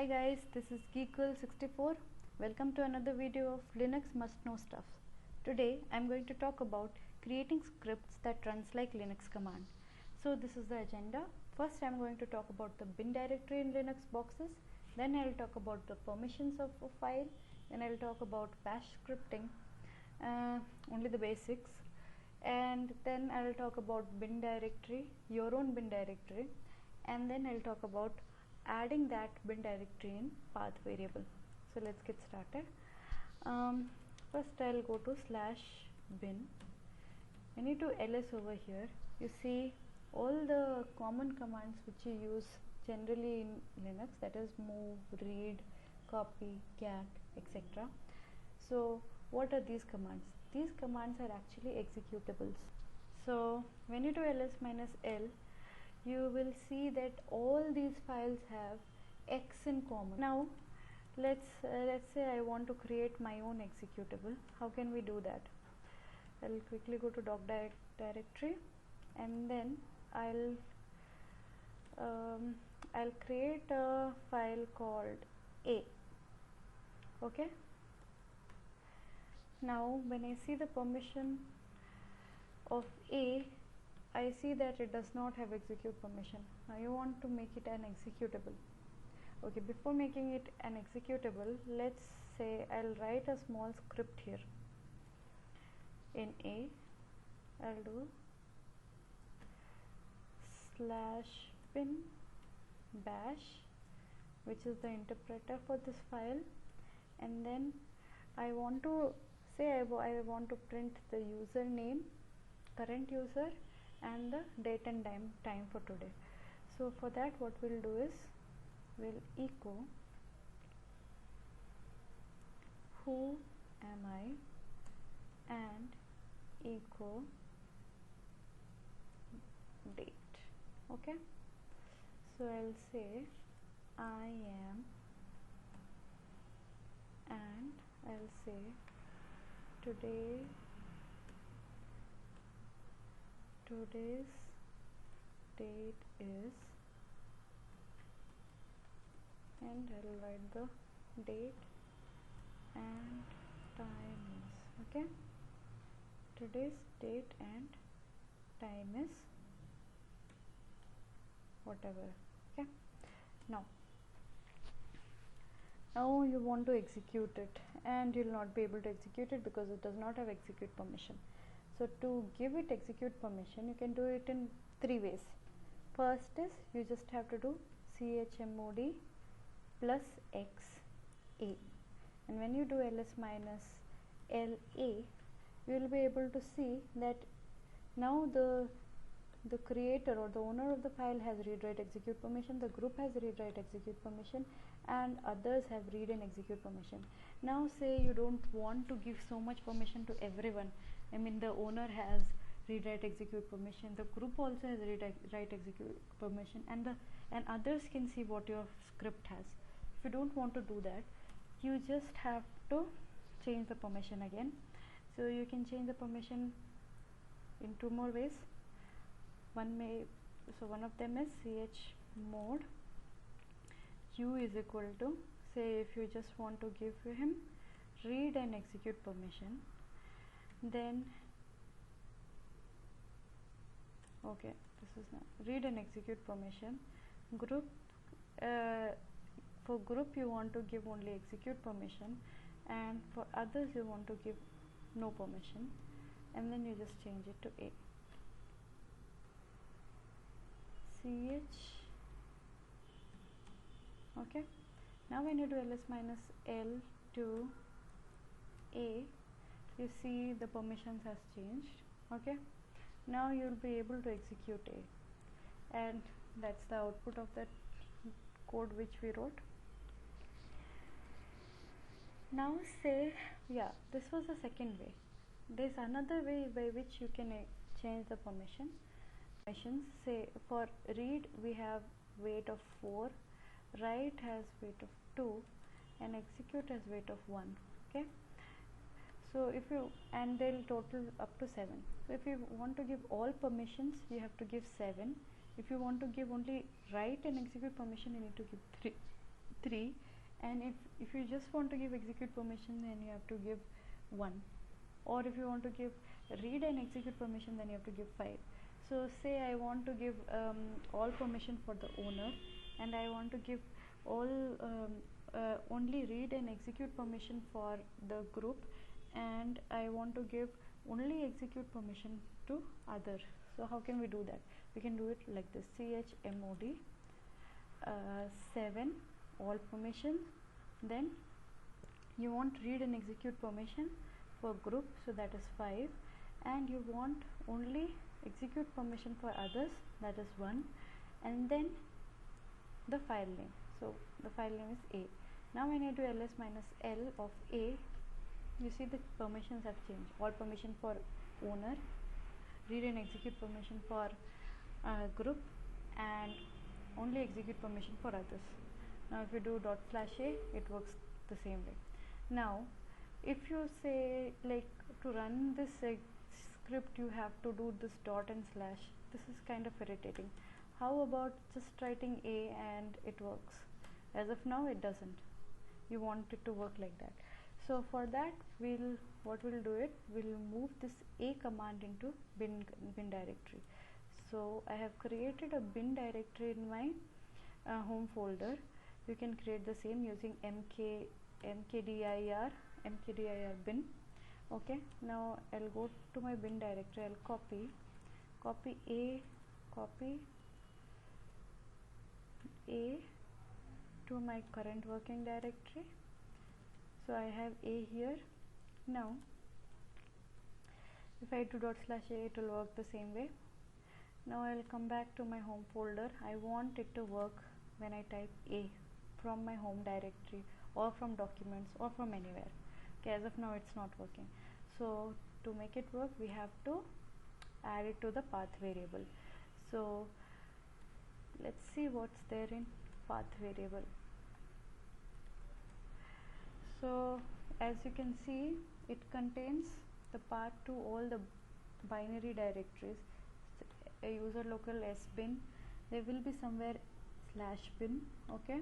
Hi guys, this is Geekgirl64. Welcome to another video of Linux Must Know Stuff. Today I'm going to talk about creating scripts that runs like Linux command. So this is the agenda. First I'm going to talk about the bin directory in Linux boxes. Then I'll talk about the permissions of a file. Then I'll talk about bash scripting, only the basics. And then I'll talk about bin directory, your own bin directory. And then I'll talk about adding that bin directory in path variable. So let's get started. First I'll go to /bin. When you do ls over here, you see all the common commands which you use generally in Linux, that is move, read, copy, cat, etc. So what are these commands? These commands are actually executables. So when you do ls -l, you will see that all these files have X in common. Now let's say I want to create my own executable. How can we do that? I'll quickly go to doc directory, and then I'll create a file called A. Okay, now when I see the permission of A, I see that it does not have execute permission. Now you want to make it an executable. Okay, before making it an executable, let's say I'll write a small script here. In A, I'll do /bin bash, which is the interpreter for this file, and then I want to say I want to print the username, current user, and the date and time for today. So for that, what we'll do is we'll echo who am I and echo date. Okay, so I'll say I am, and I'll say today's date is, and I'll write the date and time is. Okay, today's date and time is whatever. Okay, now you want to execute it, and you'll not be able to execute it because it does not have execute permission. So to give it execute permission, you can do it in three ways. First is you just have to do chmod +x a, and when you do ls -la, you will be able to see that now the creator or the owner of the file has read write execute permission, the group has read write execute permission, and others have read and execute permission. Now say you don't want to give so much permission to everyone. I mean, the owner has read write execute permission, the group also has read write execute permission, and others can see what your script has. If you don't want to do that, you just have to change the permission again. So you can change the permission in two more ways. One of them is chmod u is equal to, say if you just want to give him read and execute permission, then okay, this is now read and execute permission. Group, for group you want to give only execute permission, and for others you want to give no permission, and then you just change it to A. Okay, now when you do ls -l to A, you see the permissions has changed. Okay, now you'll be able to execute A, and that's the output of that code which we wrote. Now say, yeah, this was the second way. There's another way by which you can change the permissions. Say for read we have weight of 4, write has weight of 2, and execute has weight of 1. Okay, so if you, and they'll total up to 7. So if you want to give all permissions, you have to give 7. If you want to give only write and execute permission, you need to give 3. 3, and if you just want to give execute permission, then you have to give 1, or if you want to give read and execute permission, then you have to give 5. So say I want to give all permission for the owner, and I want to give all only read and execute permission for the group, and I want to give only execute permission to other. So how can we do that? We can do it like this: chmod 7 all permission, then you want read and execute permission for group, so that is 5, and you want only execute permission for others, that is 1, and then the file name. So the file name is A. Now when I do ls minus l of A, you see the permissions have changed. All permission for owner, read and execute permission for group, and only execute permission for others. Now if you do /a, it works the same way. Now if you say like to run this script you have to do this dot and slash, this is kind of irritating. How about just writing A and it works? As of now it doesn't. You want it to work like that. So for that what we'll do it, we'll move this A command into bin directory. So I have created a bin directory in my home folder. You can create the same using mkdir bin. Okay, now I'll go to my bin directory. I'll copy A to my current working directory. So I have A here. Now if I do /a, it will work the same way. Now I'll come back to my home folder. I want it to work when I type A from my home directory or from documents or from anywhere. Okay, as of now it's not working. So to make it work, we have to add it to the path variable. So let's see what's there in path variable. So as you can see, it contains the path to all the binary directories. A user local sbin, there will be somewhere /bin. Okay,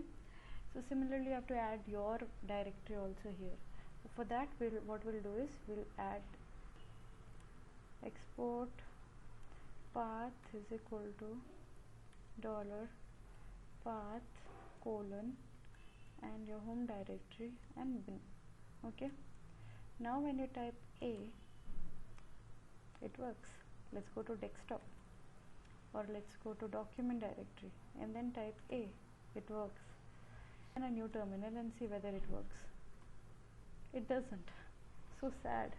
so similarly you have to add your directory also here. So for that what we'll do is we'll add export path is equal to $path : and your home directory and bin. Okay, now when you type A, it works. Let's go to desktop, or let's go to document directory and then type A. It works. And a new terminal and see whether it works. It doesn't. So sad.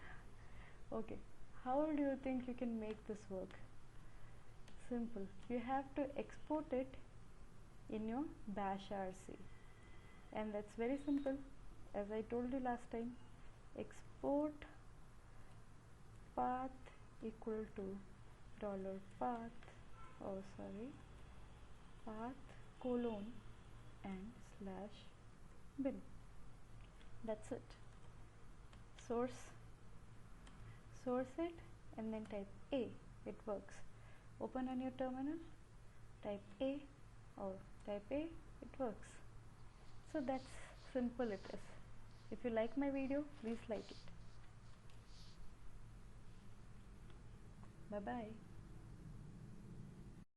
Okay, how do you think you can make this work? Simple. You have to export it in your bash rc, and that's very simple. As I told you last time, export path equal to $path and /bin. That's it. Source it and then type A. It works. Open on your terminal, type A, it works. So that's simple it is. If you like my video, please like it. Bye bye.